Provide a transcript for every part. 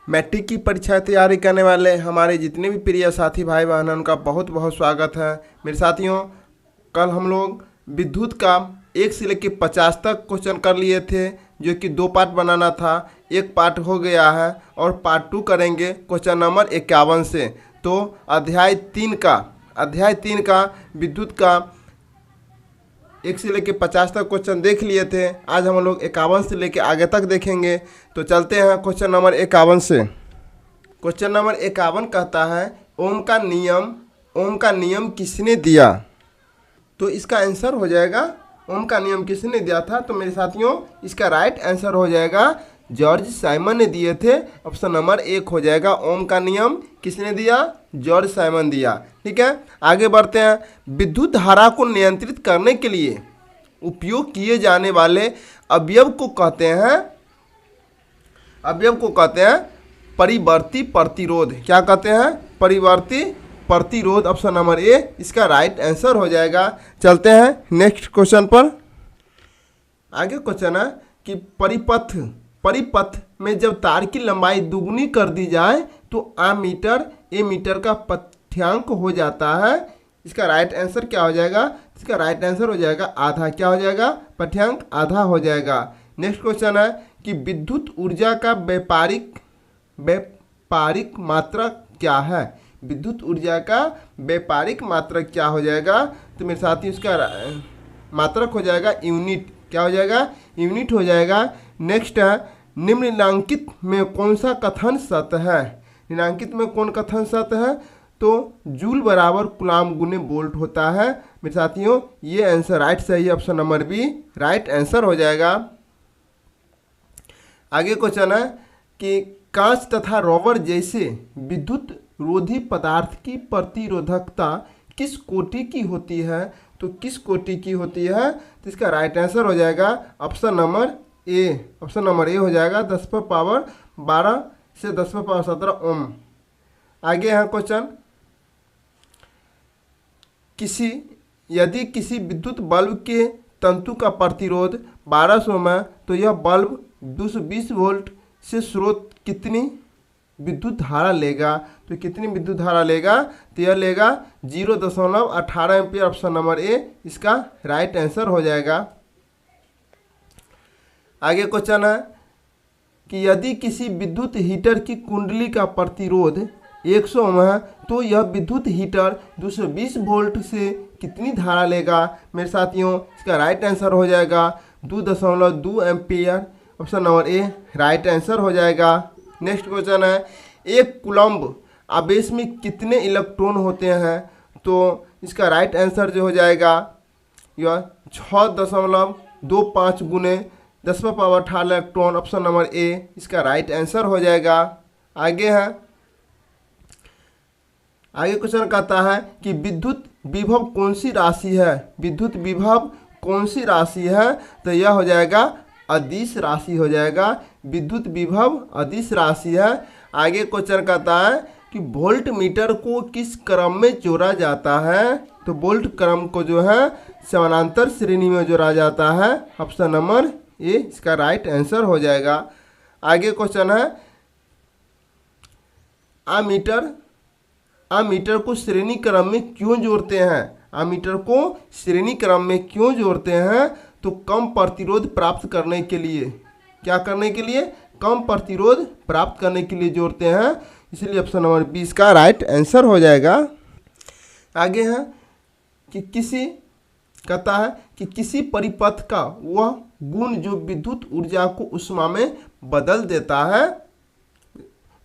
Matric की परीक्षा तैयारी करने वाले हमारे जितने भी प्रिय साथी भाई बहन हैं उनका बहुत बहुत स्वागत है। मेरे साथियों, कल हम लोग विद्युत का 1 से लेकर 50 तक क्वेश्चन कर लिए थे, जो कि 2 पार्ट बनाना था। एक पार्ट हो गया है और पार्ट 2 करेंगे क्वेश्चन नंबर 51 से। तो अध्याय 3 का विद्युत का 1 से लेकर 50 तक क्वेश्चन देख लिए थे। आज हम लोग 51 से लेकर आगे तक देखेंगे। तो चलते हैं क्वेश्चन नंबर 51 से। क्वेश्चन नंबर 51 कहता है, ओम का नियम किसने दिया? तो इसका आंसर हो जाएगा, ओम का नियम किसने दिया था? तो मेरे साथियों, इसका राइट आंसर हो जाएगा जॉर्ज साइमन ने दिए थे। ऑप्शन नंबर 1 हो जाएगा। ओम का नियम किसने दिया? जॉर्ज साइमन दिया। ठीक है, आगे बढ़ते हैं। विद्युत धारा को नियंत्रित करने के लिए उपयोग किए जाने वाले अवयव को कहते हैं परिवर्ती प्रतिरोध। क्या कहते हैं? परिवर्ती प्रतिरोध। ऑप्शन नंबर ए इसका राइट आंसर हो जाएगा। चलते हैं नेक्स्ट क्वेश्चन पर। आगे क्वेश्चन है कि परिपथ में जब तार की लंबाई दुगनी कर दी जाए तो ए मीटर का पथ्यांक हो जाता है। इसका राइट आंसर क्या हो जाएगा? इसका राइट आंसर हो जाएगा आधा। क्या हो जाएगा? पथ्यांक आधा हो जाएगा। नेक्स्ट क्वेश्चन है कि विद्युत ऊर्जा का व्यापारिक मात्रक क्या है? विद्युत ऊर्जा का व्यापारिक मात्रक क्या हो जाएगा? तो मेरे साथ ही उसका मात्रक हो जाएगा यूनिट। क्या हो जाएगा? यूनिट हो जाएगा। नेक्स्ट है, निम्नलिखित में कौन सा कथन सत्य है? निम्नलिखित में कौन कथन सत्य है? तो जूल बराबर कूलाम गुने वोल्ट होता है। मेरे साथियों, ये आंसर राइट सही है। Option number B right answer हो जाएगा। आगे क्वेश्चन है कि कांच तथा रबर जैसे विद्युत रोधी पदार्थ की प्रतिरोधकता किस कोटि की होती है? तो किस कोटि की होती है? तो इसका राइट आंसर हो जाएगा option number A. Option number A हो जाएगा 10⁻12 से 10⁻17 ओम। आगे है क्वेश्चन, यदि किसी विद्युत बल्ब के तंतु का प्रतिरोध 1200 में, तो यह बल्ब 220 वोल्ट से स्रोत कितनी विद्युत धारा लेगा? तो कितनी विद्युत धारा लेगा? तो यह लेगा 0.18 एम्पियर। ऑप्शन नंबर ए इसका राइट आंसर हो जाएगा। आगे क्वेश्चन है कि यदि किसी विद्युत हीटर की कुंडली का प्रतिरोध 100 ओम है, तो यह विद्युत हीटर 220 वोल्ट से कितनी धारा लेगा? मेरे साथियों, इसका राइट आंसर हो जाएगा 2.2 ampere. Option number A right answer हो जाएगा। नेक्स्ट क्वेश्चन है, एक कूलम्ब आवेश में कितने इलेक्ट्रॉन होते हैं? तो इसका राइट आंसर जो हो जाएगा यह 6.25 गुने 10⁻18 इलेक्ट्रॉन। ऑप्शन नंबर ए इसका राइट आंसर हो जाएगा। आगे क्वेश्चन कहता है कि विद्युत विभव कौन सी राशि है? विद्युत विभव कौन सी राशि है? तो यह हो जाएगा अदिश राशि हो जाएगा। विद्युत विभव अदिश राशि है। आगे क्वेश्चन कहता है कि वोल्ट मीटर को किस क्रम में जोड़ा जाता है? तो वोल्ट क्रम को जो है समानांतर श्रेणी में जोड़ा जाता है। ऑप्शन नंबर ए इसका राइट आंसर हो जाएगा। आगे क्वेश्चन है, आमीटर को श्रेणी क्रम में क्यों जोड़ते हैं? आमीटर को श्रेणी क्रम में क्यों जोड़ते हैं? तो कम प्रतिरोध प्राप्त करने के लिए। क्या करने के लिए? कम प्रतिरोध प्राप्त करने के लिए जोड़ते हैं। इसलिए ऑप्शन नंबर 20 का राइट आंसर हो जाएगा। आगे है कि किसी परिपथ का वह गुण जो विद्युत ऊर्जा को ऊष्मा में बदल देता है,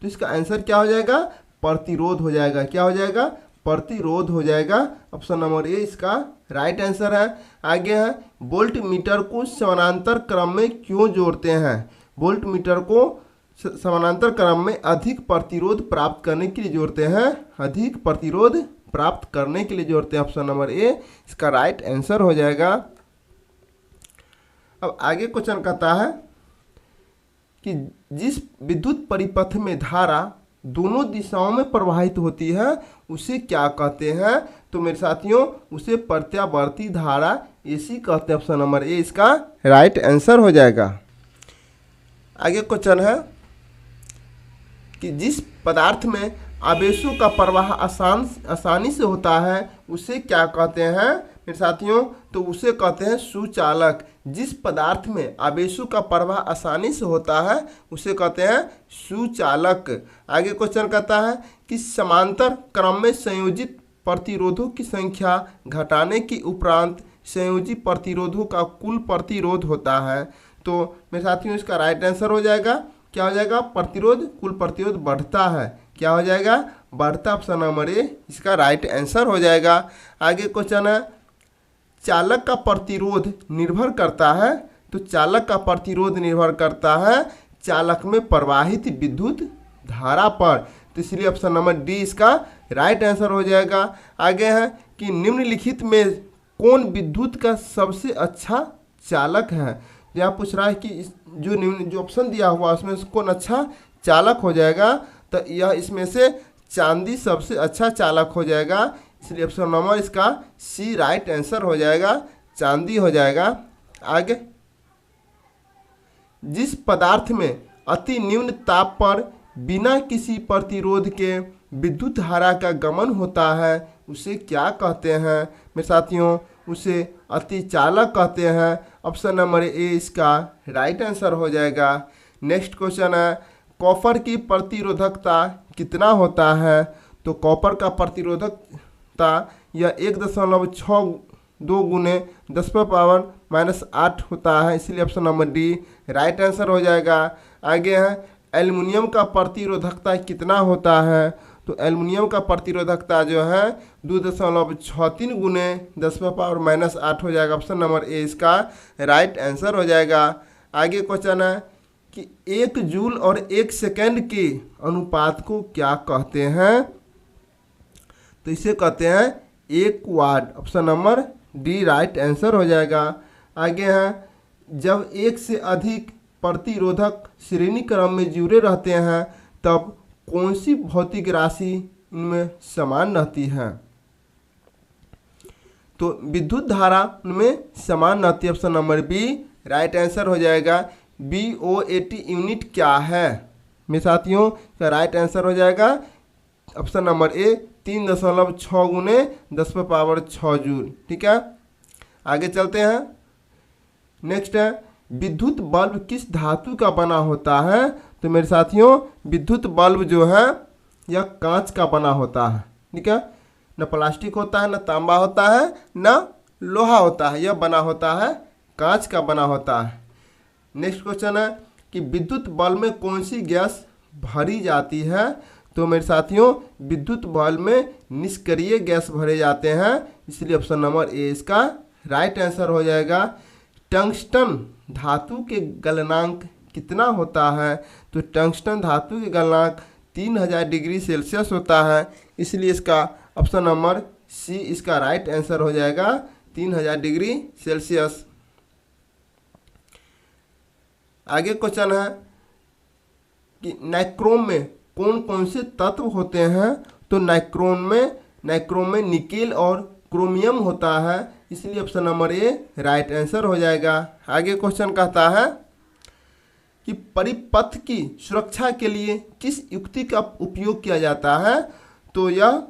तो इसका आंसर क्या हो जाएगा? प्रतिरोध हो जाएगा। क्या हो जाएगा? प्रतिरोध हो जाएगा। ऑप्शन नंबर ए इसका राइट आंसर है। आगे है, वोल्ट मीटर को समानांतर क्रम में क्यों जोड़ते हैं? वोल्ट मीटर को समानांतर क्रम में अधिक प्रतिरोध प्राप्त करने के लिए जोड़ते हैं। अधिक प्रतिरोध प्राप्त करने के लिए जोड़ते हैं। ऑप्शन नंबर ए इसका राइट आंसर हो जाएगा। अब आगे क्वेश्चन कहता है कि जिस विद्युत परिपथ में धारा दोनों दिशाओं में प्रवाहित होती है उसे क्या कहते हैं? तो मेरे साथियों, उसे प्रत्यावर्ती धारा एसी कहते हैं। ऑप्शन नंबर ए इसका राइट आंसर हो जाएगा। आगे क्वेश्चन है कि जिस पदार्थ में आवेशों का प्रवाह आसानी से होता है उसे क्या कहते हैं मेरे साथियों? तो उसे कहते हैं सुचालक। जिस पदार्थ में आवेशों का प्रवाह आसानी से होता है उसे कहते हैं सुचालक। आगे क्वेश्चन कहता है कि समांतर क्रम में संयोजित प्रतिरोधों की संख्या घटाने के उपरांत संयोजी प्रतिरोधों का कुल प्रतिरोध होता है। तो मेरे साथियों इसका राइट आंसर हो जाएगा, क्या हो जाएगा? प्रतिरोध, कुल प्रतिरोध बढ़ता है, क्या हो जाएगा? बढ़ता। ऑप्शन नंबर ए इसका राइट आंसर हो जाएगा। आगे क्वेश्चन है चालक का प्रतिरोध निर्भर करता है, तो चालक का प्रतिरोध निर्भर करता है चालक में प्रवाहित विद्युत धारा पर, तो इसलिए ऑप्शन नंबर डी इसका राइट आंसर हो जाएगा। आगे है कि निम्नलिखित में कौन विद्युत का सबसे अच्छा चालक है? यहाँ पूछ रहा है कि जो ऑप्शन दिया हुआ उसमें से कौन अच्छा चालक हो जाएगा, तो यह इसमें से चांदी सबसे अच्छा चालक हो जाएगा, इसलिए ऑप्शन नंबर इसका सी राइट आंसर हो जाएगा, चांदी हो जाएगा। आगे जिस पदार्थ में अति निम्न ताप पर बिना किसी प्रतिरोध के विद्युत धारा का गमन होता है उसे क्या कहते हैं मेरे साथियों? उसे अतिचालक कहते हैं। ऑप्शन नंबर ए इसका राइट आंसर हो जाएगा। नेक्स्ट क्वेश्चन है कॉपर की प्रतिरोधकता कितना होता है? तो कॉपर का प्रतिरोधकता यह 1.62 गुने 10⁻⁻8 होता है, इसलिए option number D right answer हो जाएगा। आगे है एल्युमिनियम का प्रतिरोधकता कितना होता है? तो एल्युमिनियम का प्रतिरोधकता जो है 2.63 गुने 10⁻⁻8 हो जाएगा, ऑप्शन नंबर ए इसका राइट आंसर हो जाएगा। आगे क्वेश्चन है कि 1 जूल और 1 सेकेंड के अनुपात को क्या कहते हैं? तो इसे कहते हैं 1 watt, option number D right answer हो जाएगा। आगे है जब एक से अधिक प्रतिरोधक श्रेणी क्रम में जुड़े रहते हैं तब कौन सी भौतिक राशि इनमें समान रहती है? तो विद्युत धारा उनमें समान रहती है, option number B right answer हो जाएगा। BOAT यूनिट क्या है मेरे साथियों? का राइट आंसर हो जाएगा ऑप्शन नंबर ए 3.6 गुने 10⁻6 जूल। ठीक है, आगे चलते हैं। नेक्स्ट है विद्युत बल्ब किस धातु का बना होता है? तो मेरे साथियों विद्युत बल्ब जो है यह कांच का बना होता है। ठीक है, न प्लास्टिक होता है, न तांबा होता है, न लोहा होता है, यह बना होता है कांच का बना होता है। नेक्स्ट क्वेश्चन है कि विद्युत बल्ब में कौन सी गैस भरी जाती है? तो मेरे साथियों विद्युत बल्ब में निष्क्रिय गैस भरे जाते हैं, इसलिए ऑप्शन नंबर ए इसका राइट आंसर हो जाएगा। टंगस्टन धातु के गलनांक कितना होता है? तो टंगस्टन धातु के गलनांक 3000 डिग्री सेल्सियस होता है, इसलिए इसका ऑप्शन नंबर सी इसका राइट आंसर हो जाएगा 3000 डिग्री सेल्सियस। आगे क्वेश्चन है कि नाइक्रोम में कौन कौन से तत्व होते हैं? तो नाइक्रोम में निकेल और क्रोमियम होता है, इसलिए option number A right answer हो जाएगा। आगे क्वेश्चन कहता है कि परिपथ की सुरक्षा के लिए किस युक्ति का उपयोग किया जाता है? तो यह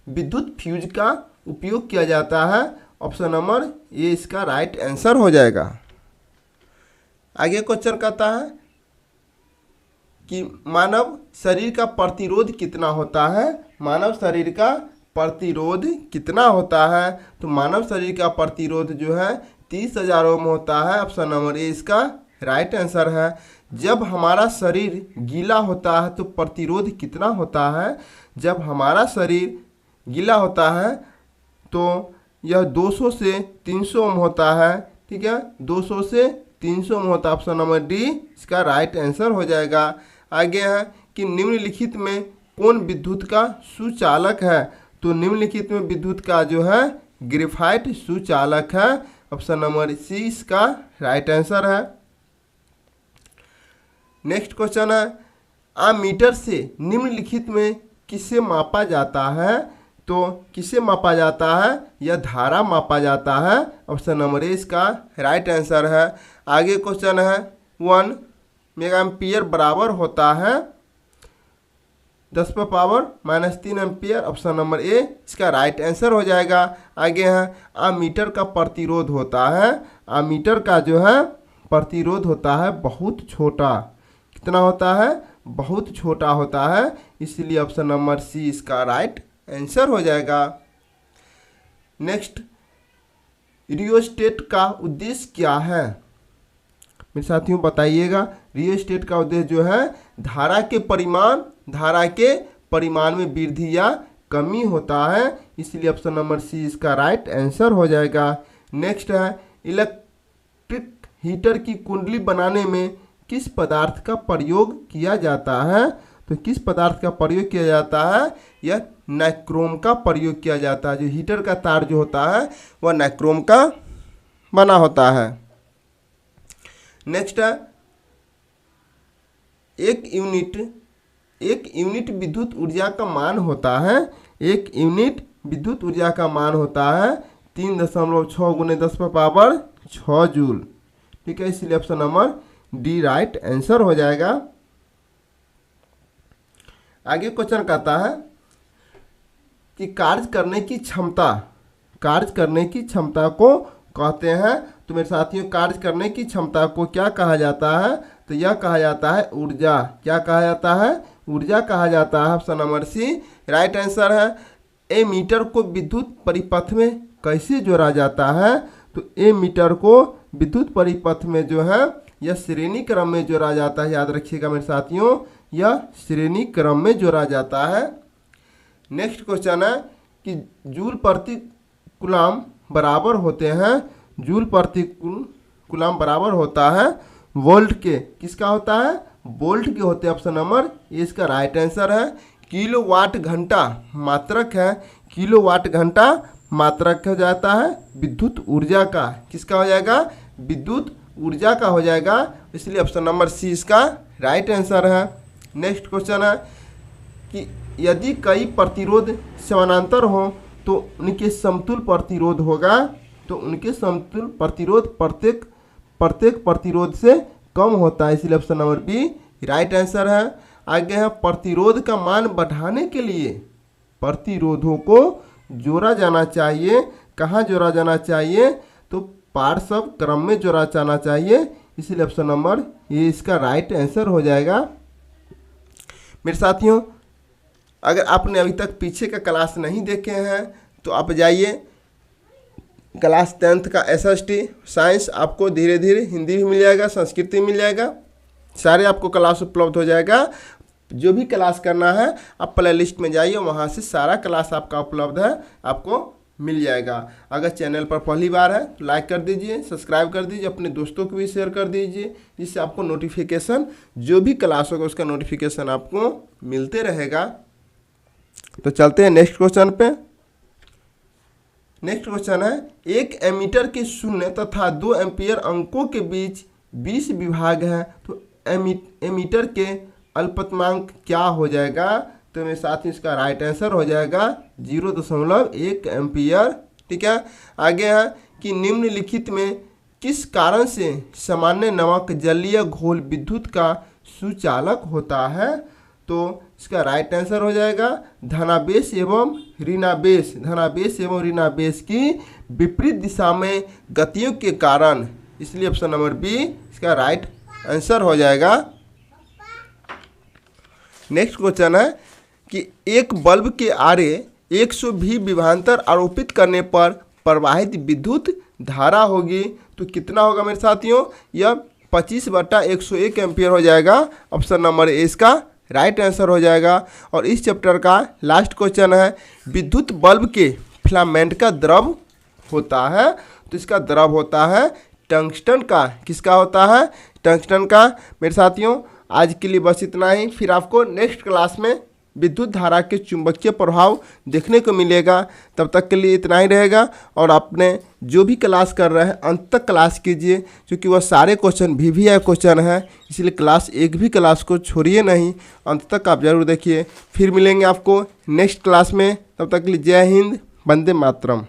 विद्युत फ्यूज का उपयोग किया जाता है, ऑप्शन नंबर ए इसका राइट आंसर हो जाएगा। आगे क्वेश्चन कहता है कि मानव शरीर का प्रतिरोध कितना होता है? मानव शरीर का प्रतिरोध कितना होता है? तो मानव शरीर का प्रतिरोध जो है 30,000 ओम होता है, ऑप्शन नंबर ए इसका राइट आंसर है। जब हमारा शरीर गीला होता है तो प्रतिरोध कितना होता है? जब हमारा शरीर गीला होता है तो यह 200 से 300 ओम होता है। ठीक है, 200 से 300 ओम होता है, ऑप्शन नंबर डी इसका राइट आंसर हो जाएगा। आगे है कि निम्नलिखित में कौन विद्युत का सुचालक है? तो निम्नलिखित में विद्युत का जो है ग्रेफाइट सुचालक है, ऑप्शन नंबर सी इसका राइट आंसर है। नेक्स्ट क्वेश्चन है एमीटर से निम्नलिखित में किसे मापा जाता है? तो किसे मापा जाता है? यह धारा मापा जाता है, ऑप्शन नंबर ए इसका राइट आंसर है। आगे क्वेश्चन है 1 मेगाएम्पियर बराबर होता है 10⁻³ एम्पियर, ऑप्शन नंबर ए इसका राइट आंसर हो जाएगा। आगे है अमीटर का प्रतिरोध होता है, अमीटर का जो है प्रतिरोध होता है बहुत छोटा। कितना होता है? बहुत छोटा होता है, इसलिए ऑप्शन नंबर सी इसका राइट आंसर हो जाएगा। नेक्स्ट, रियोस्टेट का उद्देश्य क्या है? मेरे साथियों बताइएगा। रियोस्टेट का उद्देश्य जो है धारा के परिमाण में वृद्धि या कमी होता है, इसलिए ऑप्शन नंबर सी इसका राइट आंसर हो जाएगा। नेक्स्ट है इलेक्ट्रिक हीटर की कुंडली बनाने में किस पदार्थ का प्रयोग किया जाता है? तो किस पदार्थ का प्रयोग किया जाता है? यह नाइक्रोम का प्रयोग किया जाता है। जो हीटर का तार जो होता है वह नाइक्रोम का बना होता है। नेक्स्ट है एक यूनिट विद्युत ऊर्जा का मान होता है, एक यूनिट विद्युत ऊर्जा का मान होता है 3.6 × 10⁻6 जूल। ठीक है, इसलिए option number D right answer हो जाएगा। आगे क्वेश्चन कहता है कि कार्य करने की क्षमता को कहते हैं। तो मेरे साथियों कार्य करने की क्षमता को क्या कहा जाता है? तो यह कहा जाता है ऊर्जा। क्या कहा जाता है? ऊर्जा कहा जाता है। Option number C right answer है। एमीटर को विद्युत परिपथ में कैसे जोड़ा जाता है? तो एमीटर को विद्युत परिपथ में जो है यह श्रेणी क्रम में जोड़ा जाता है। याद रखिएगा मेरे साथियों, यह श्रेणी क्रम में जोड़ा जाता है। नेक्स्ट क्वेश्चन है कि जूल प्रति कूलम बराबर होते हैं, जूल प्रति कूलम बराबर होता है वोल्ट के। किसका होता है? वोल्ट के होते हैं। ऑप्शन नंबर ए इसका राइट आंसर है। किलोवाट घंटा मात्रक है, किलोवाट घंटा मात्रक हो जाता है विद्युत ऊर्जा का। किसका हो जाएगा? विद्युत ऊर्जा का हो जाएगा, इसलिए ऑप्शन नंबर सी इसका राइट आंसर है। नेक्स्ट क्वेश्चन है कि यदि कई प्रतिरोध समानांतर हो तो उनके समतुल्य प्रतिरोध होगा। तो उनके समतुल्य प्रतिरोध प्रत्येक प्रतिरोध से कम होता है, इसलिए option number B right answer है। आगे है प्रतिरोध का मान बढ़ाने के लिए प्रतिरोधों को जोड़ा जाना चाहिए। कहाँ जोड़ा जाना चाहिए? तो पार्श्व क्रम में जोड़ा जाना चाहिए, इसलिए ऑप्शन नंबर ये इसका राइट आंसर हो जाएगा। मेरे साथियों अगर आपने अभी तक पीछे का क्लास नहीं देखे हैं तो आप जाइए क्लास 10th का SST साइंस, आपको धीरे धीरे हिंदी भी मिल जाएगा, संस्कृत मिल जाएगा, सारे आपको क्लास उपलब्ध हो जाएगा। जो भी क्लास करना है आप प्ले लिस्ट में जाइए, वहाँ से सारा क्लास आपका उपलब्ध है, आपको मिल जाएगा। अगर चैनल पर पहली बार है तो लाइक कर दीजिए, सब्सक्राइब कर दीजिए, अपने दोस्तों को भी शेयर कर दीजिए, जिससे आपको नोटिफिकेशन जो भी क्लास होगा उसका नोटिफिकेशन आपको मिलते रहेगा। तो चलते हैं नेक्स्ट क्वेश्चन पे। नेक्स्ट क्वेश्चन है एक एमीटर के 0 तथा 2 एम्पियर अंकों के बीच 20 विभाग है, तो एमीटर के अल्पतमांक क्या हो जाएगा? तो मेरे साथ ही इसका राइट आंसर हो जाएगा 0.1 एम्पियर। ठीक है, आगे है कि निम्नलिखित में किस कारण से सामान्य नमक जलीय घोल विद्युत का सुचालक होता है? तो इसका राइट आंसर हो जाएगा धनावेश एवं ऋणावेश, धनावेश एवं ऋणावेश की विपरीत दिशा में गतियों के कारण, इसलिए ऑप्शन नंबर बी इसका राइट आंसर हो जाएगा। नेक्स्ट क्वेश्चन है कि एक बल्ब के आरे 120 विभवांतर आरोपित करने पर प्रवाहित विद्युत धारा होगी, तो कितना होगा मेरे साथियों? यह 25/101 एम्पियर हो जाएगा। ऑप्शन नंबर ए इसका राइट आंसर हो जाएगा। और इस चैप्टर का लास्ट क्वेश्चन है विद्युत बल्ब के फिलामेंट का द्रव होता है, तो इसका द्रव होता है टंगस्टन का। किसका होता है? टंगस्टन का। मेरे साथियों आज के लिए बस इतना ही, फिर आपको नेक्स्ट क्लास में विद्युत धारा के चुंबकीय प्रभाव देखने को मिलेगा। तब तक के लिए इतना ही रहेगा। और आपने जो भी क्लास कर रहे हैं अंत तक क्लास कीजिए, क्योंकि वह सारे क्वेश्चन VVI क्वेश्चन है, इसलिए क्लास एक भी क्लास को छोड़िए नहीं, अंत तक आप जरूर देखिए। फिर मिलेंगे आपको नेक्स्ट क्लास में, तब तक के लिए जय हिंद, वंदे मातरम।